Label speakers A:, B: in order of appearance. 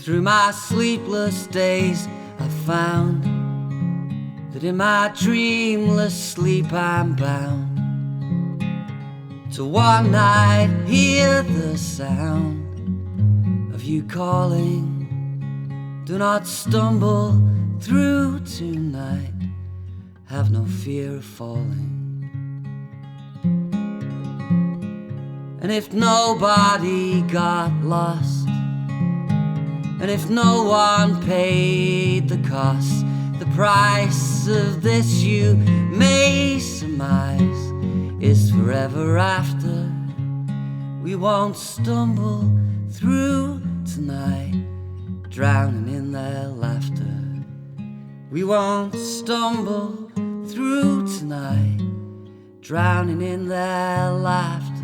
A: through my sleepless days I found that in my dreamless sleep I'm bound to one night hear the sound of you calling. Do not stumble through tonight, have no fear of falling. And if nobody got lost, and if no one paid the cost, the price of this you may surmise is forever after. We won't stumble through tonight, drowning in their laughter. We won't stumble through tonight, drowning in their laughter.